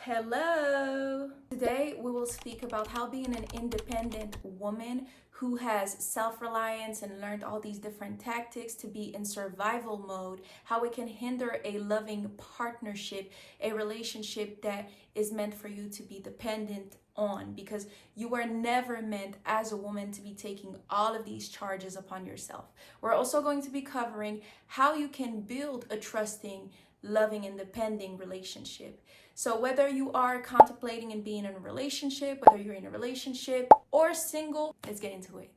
Hello! Today we will speak about how being an independent woman who has self-reliance and learned all these different tactics to be in survival mode, how it can hinder a loving partnership, a relationship that is meant for you to be dependent on, because you were never meant as a woman to be taking all of these charges upon yourself. We're also going to be covering how you can build a trusting, loving, independent relationship. So whether you are contemplating and being in a relationship, whether you're in a relationship or single, let's get into it.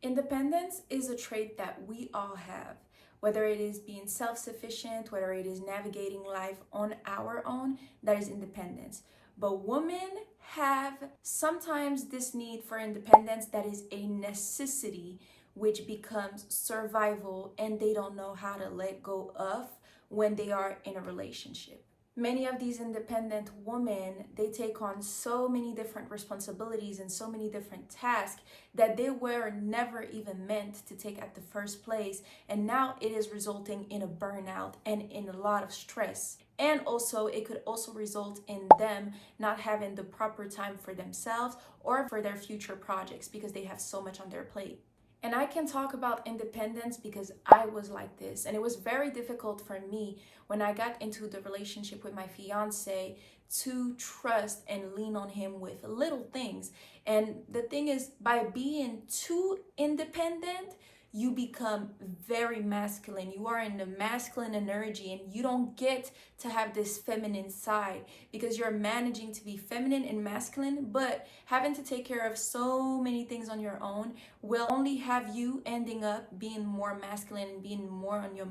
Independence is a trait that we all have, whether it is being self-sufficient, whether it is navigating life on our own, that is independence. But women have sometimes this need for independence that is a necessity, which becomes survival, and they don't know how to let go of when they are in a relationship. Many of these independent women, they take on so many different responsibilities and so many different tasks that they were never even meant to take at the first place. And now it is resulting in a burnout and in a lot of stress. And also, it could also result in them not having the proper time for themselves or for their future projects because they have so much on their plate. And I can talk about independence because I was like this. And it was very difficult for me when I got into the relationship with my fiance to trust and lean on him with little things. And the thing is, by being too independent, you become very masculine. You are in the masculine energy and you don't get to have this feminine side because you're managing to be feminine and masculine, but having to take care of so many things on your own will only have you ending up being more masculine and being more on your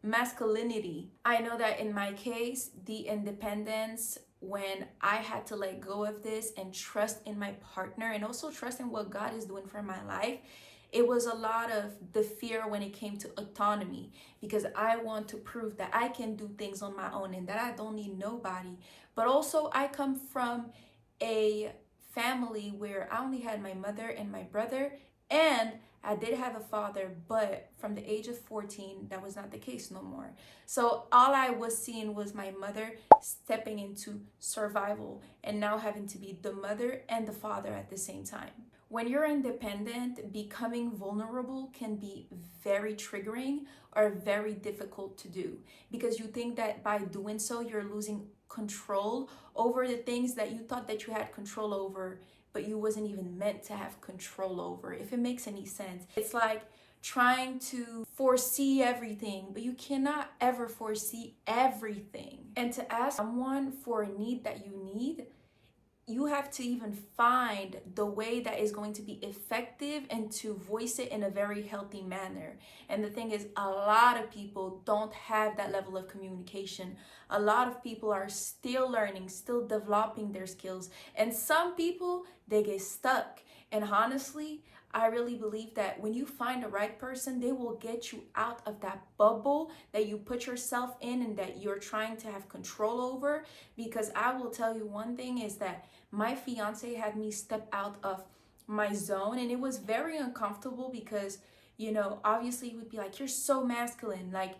masculinity. I know that in my case, the independence, when I had to let go of this and trust in my partner and also trust in what God is doing for my life, it was a lot of the fear when it came to autonomy, because I want to prove that I can do things on my own and that I don't need nobody. But also, I come from a family where I only had my mother and my brother, and I did have a father, but from the age of 14, that was not the case no more. So all I was seeing was my mother stepping into survival and now having to be the mother and the father at the same time. When you're independent, becoming vulnerable can be very triggering or very difficult to do because you think that by doing so, you're losing control over the things that you thought that you had control over, but you wasn't even meant to have control over, if it makes any sense. It's like trying to foresee everything, but you cannot ever foresee everything. And to ask someone for a need that you need, you have to even find the way that is going to be effective and to voice it in a very healthy manner. And the thing is, a lot of people don't have that level of communication. A lot of people are still learning, still developing their skills. And some people, they get stuck. And honestly, I really believe that when you find the right person, they will get you out of that bubble that you put yourself in and that you're trying to have control over. Because I will tell you one thing is that my fiance had me step out of my zone, and it was very uncomfortable because, obviously he would be like, you're so masculine, like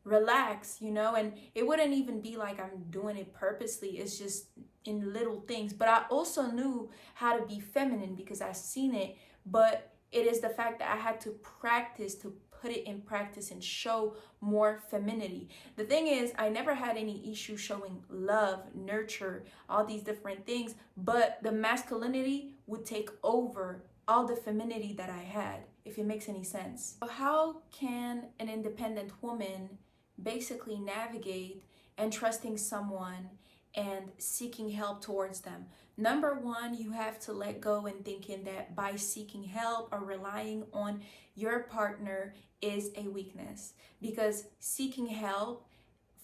relax, and it wouldn't even be like I'm doing it purposely. It's just in little things. But I also knew how to be feminine because I've seen it. But it is the fact that I had to practice, to put it in practice and show more femininity. The thing is, I never had any issue showing love, nurture, all these different things, but the masculinity would take over all the femininity that I had, if it makes any sense. So how can an independent woman basically navigate and trusting someone and seeking help towards them? Number one, you have to let go and thinking that by seeking help or relying on your partner is a weakness, because seeking help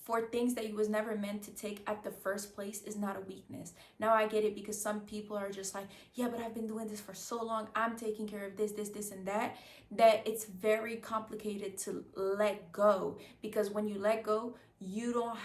for things that you was never meant to take at the first place is not a weakness. Now I get it, because some people are just like, yeah, but I've been doing this for so long, I'm taking care of this, and that it's very complicated to let go, because when you let go, you don't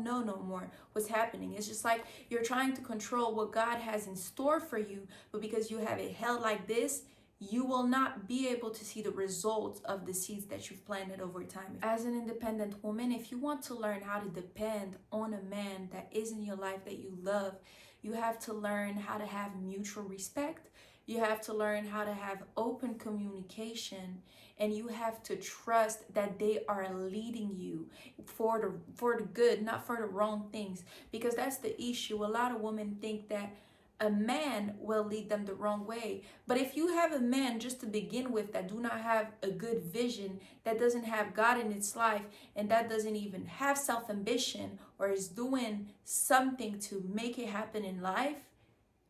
know no more what's happening. It's just like you're trying to control what God has in store for you, but because you have it held like this, you will not be able to see the results of the seeds that you've planted over time. As an independent woman, if you want to learn how to depend on a man that is in your life that you love, you have to learn how to have mutual respect. You have to learn how to have open communication, and you have to trust that they are leading you for the good, not for the wrong things. Because that's the issue. A lot of women think that a man will lead them the wrong way. But if you have a man just to begin with that do not have a good vision, that doesn't have God in its life, and that doesn't even have self-ambition or is doing something to make it happen in life,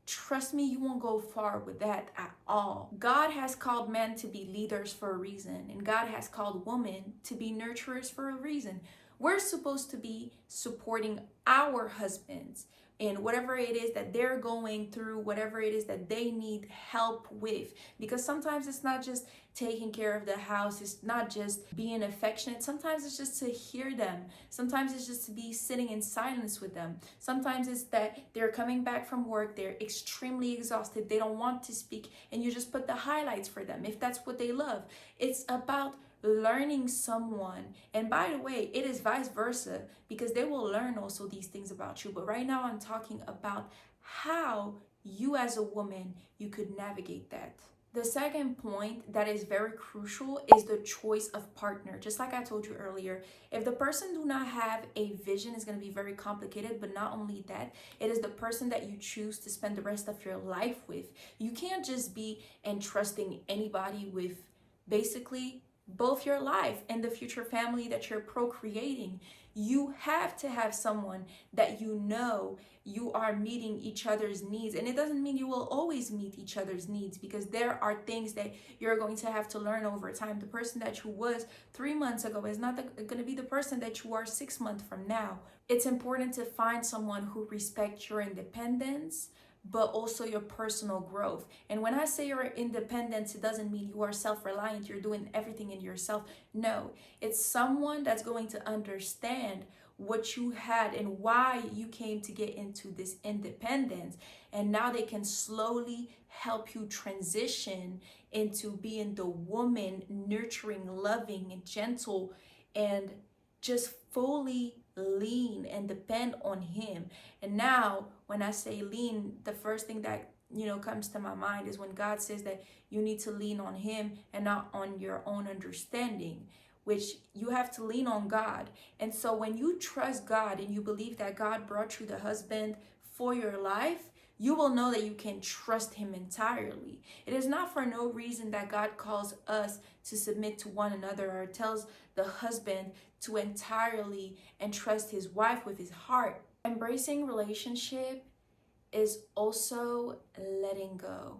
trust me, you won't go far with that at all. God has called men to be leaders for a reason, and God has called women to be nurturers for a reason. We're supposed to be supporting our husbands in whatever it is that they're going through, whatever it is that they need help with. Because sometimes it's not just taking care of the house, it's not just being affectionate. Sometimes it's just to hear them. Sometimes it's just to be sitting in silence with them. Sometimes it's that they're coming back from work, they're extremely exhausted, they don't want to speak, and you just put the highlights for them if that's what they love. It's about learning someone. And by the way, it is vice versa, because they will learn also these things about you. But right now I'm talking about how you as a woman, you could navigate that. The second point that is very crucial is the choice of partner. Just like I told you earlier, if the person do not have a vision, it's going to be very complicated. But not only that, it is the person that you choose to spend the rest of your life with. You can't just be entrusting anybody with basically both your life and the future family that you're procreating. You have to have someone that you know you are meeting each other's needs. And it doesn't mean you will always meet each other's needs, because there are things that you're going to have to learn over time. The person that you was 3 months ago is not going to be the person that you are 6 months from now. It's important to find someone who respects your independence, but also your personal growth. And when I say your independence, it doesn't mean you are self-reliant, you're doing everything in yourself. No, it's someone that's going to understand what you had and why you came to get into this independence. And now they can slowly help you transition into being the woman, nurturing, loving, and gentle, and just fully lean and depend on him. And now when I say lean, the first thing that comes to my mind is when God says that you need to lean on him and not on your own understanding, which you have to lean on God. And so when you trust God and you believe that God brought you the husband for your life, you will know that you can trust him entirely. It is not for no reason that God calls us to submit to one another, or tells the husband to entirely entrust his wife with his heart. Embracing relationship is also letting go.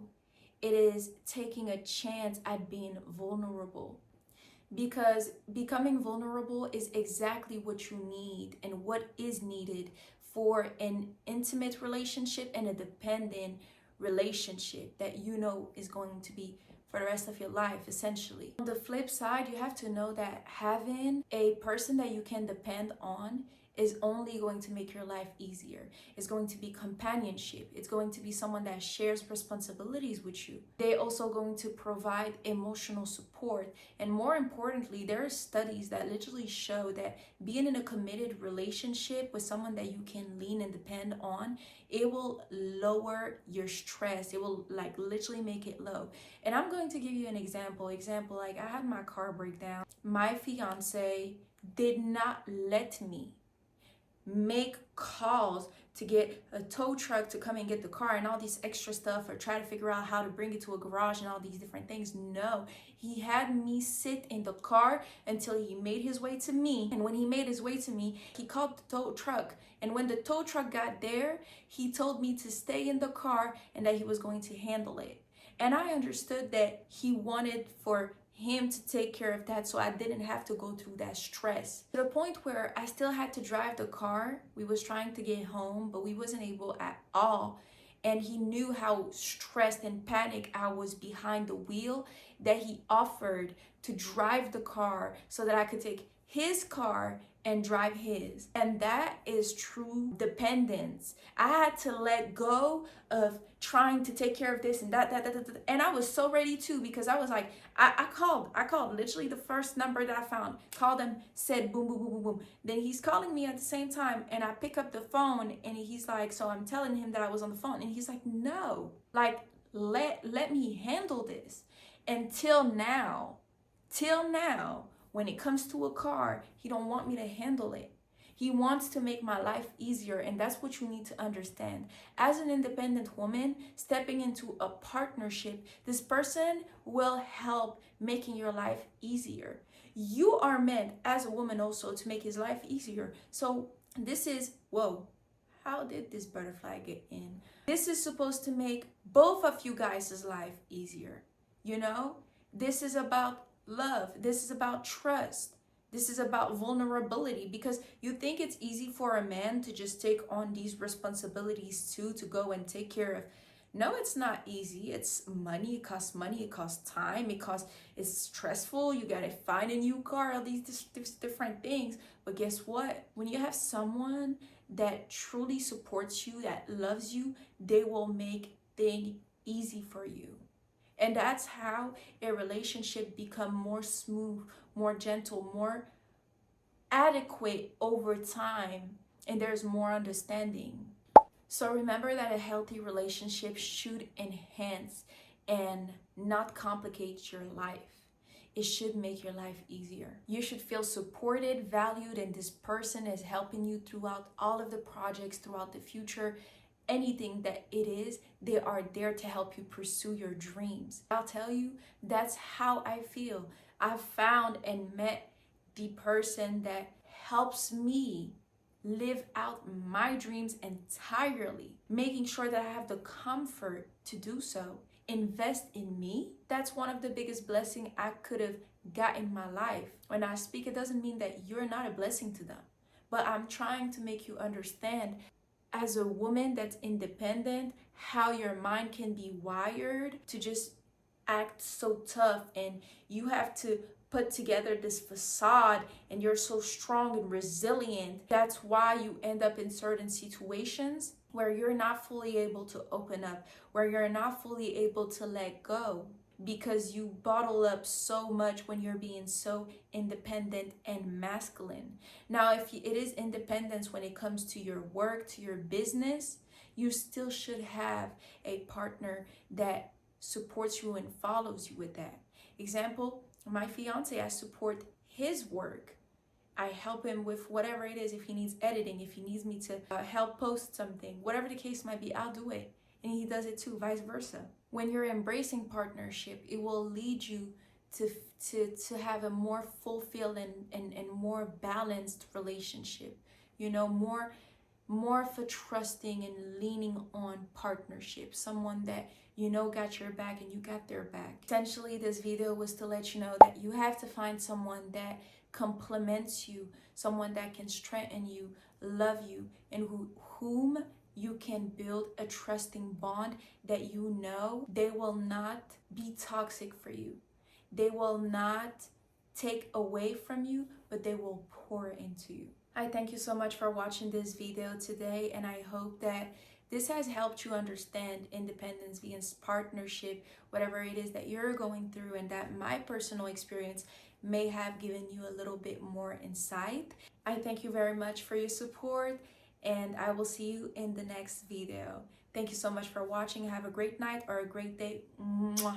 It is taking a chance at being vulnerable, because becoming vulnerable is exactly what you need and what is needed for an intimate relationship and a dependent relationship that is going to be for the rest of your life, essentially. On the flip side, you have to know that having a person that you can depend on is only going to make your life easier. It's going to be companionship. It's going to be someone that shares responsibilities with you. They're also going to provide emotional support. And more importantly, there are studies that literally show that being in a committed relationship with someone that you can lean and depend on, it will lower your stress. It will literally make it low. And I'm going to give you an example. Like I had my car break down. My fiance did not let me make calls to get a tow truck to come and get the car and all these extra stuff, or try to figure out how to bring it to a garage and all these different things. No, he had me sit in the car until he made his way to me. And when he made his way to me, he called the tow truck. And when the tow truck got there, he told me to stay in the car and that he was going to handle it. And I understood that he wanted for him to take care of that, so I didn't have to go through that stress. To the point where I still had to drive the car. We was trying to get home, but we wasn't able at all. And he knew how stressed and panicked I was behind the wheel, that he offered to drive the car so that I could take his car and drive his. And that is true dependence. I had to let go of trying to take care of this and that. And I was so ready to, because I was like, I called literally the first number that I found, called him, said boom, boom, boom, boom, boom. Then he's calling me at the same time, and I pick up the phone, and he's like, so I'm telling him that I was on the phone, and he's like, no, like, let me handle this. Until now, when it comes to a car, he don't want me to handle it. He wants to make my life easier, and that's what you need to understand. As an independent woman, stepping into a partnership, this person will help making your life easier. You are meant as a woman also to make his life easier. So this is, whoa, how did this butterfly get in? This is supposed to make both of you guys' life easier. You know, this is about love. This is about trust. This is about vulnerability, because you think it's easy for a man to just take on these responsibilities too, to go and take care of. No, it's not easy. It's money. It costs money. It costs time. It's stressful. You got to find a new car, all these different things. But guess what? When you have someone that truly supports you, that loves you, they will make things easy for you. And that's how a relationship become more smooth, more gentle, more adequate over time, and there's more understanding. So remember that a healthy relationship should enhance and not complicate your life. It should make your life easier. You should feel supported, valued, and this person is helping you throughout all of the projects, throughout the future. Anything that it is, they are there to help you pursue your dreams. I'll tell you, that's how I feel. I've found and met the person that helps me live out my dreams entirely, making sure that I have the comfort to do so. Invest in me. That's one of the biggest blessings I could have got in my life. When I speak, it doesn't mean that you're not a blessing to them, but I'm trying to make you understand, as a woman that's independent, how your mind can be wired to just act so tough, and you have to put together this facade, and you're so strong and resilient. That's why you end up in certain situations where you're not fully able to open up, where you're not fully able to let go, because you bottle up so much when you're being so independent and masculine. Now, if it is independence when it comes to your work, to your business, you still should have a partner that supports you and follows you with that. Example, my fiance, I support his work. I help him with whatever it is. If he needs editing, if he needs me to help post something, whatever the case might be, I'll do it. And he does it too, vice versa. When you're embracing partnership, it will lead you to have a more fulfilled and more balanced relationship. You know, more for trusting and leaning on partnership. Someone that you know got your back and you got their back. Essentially, this video was to let you know that you have to find someone that complements you, someone that can strengthen you, love you, and whom you can build a trusting bond that you know they will not be toxic for you. They will not take away from you, but they will pour into you. I thank you so much for watching this video today, and I hope that this has helped you understand independence via partnership, whatever it is that you're going through, and that my personal experience may have given you a little bit more insight. I thank you very much for your support, and I will see you in the next video. Thank you so much for watching. Have a great night or a great day. Mwah.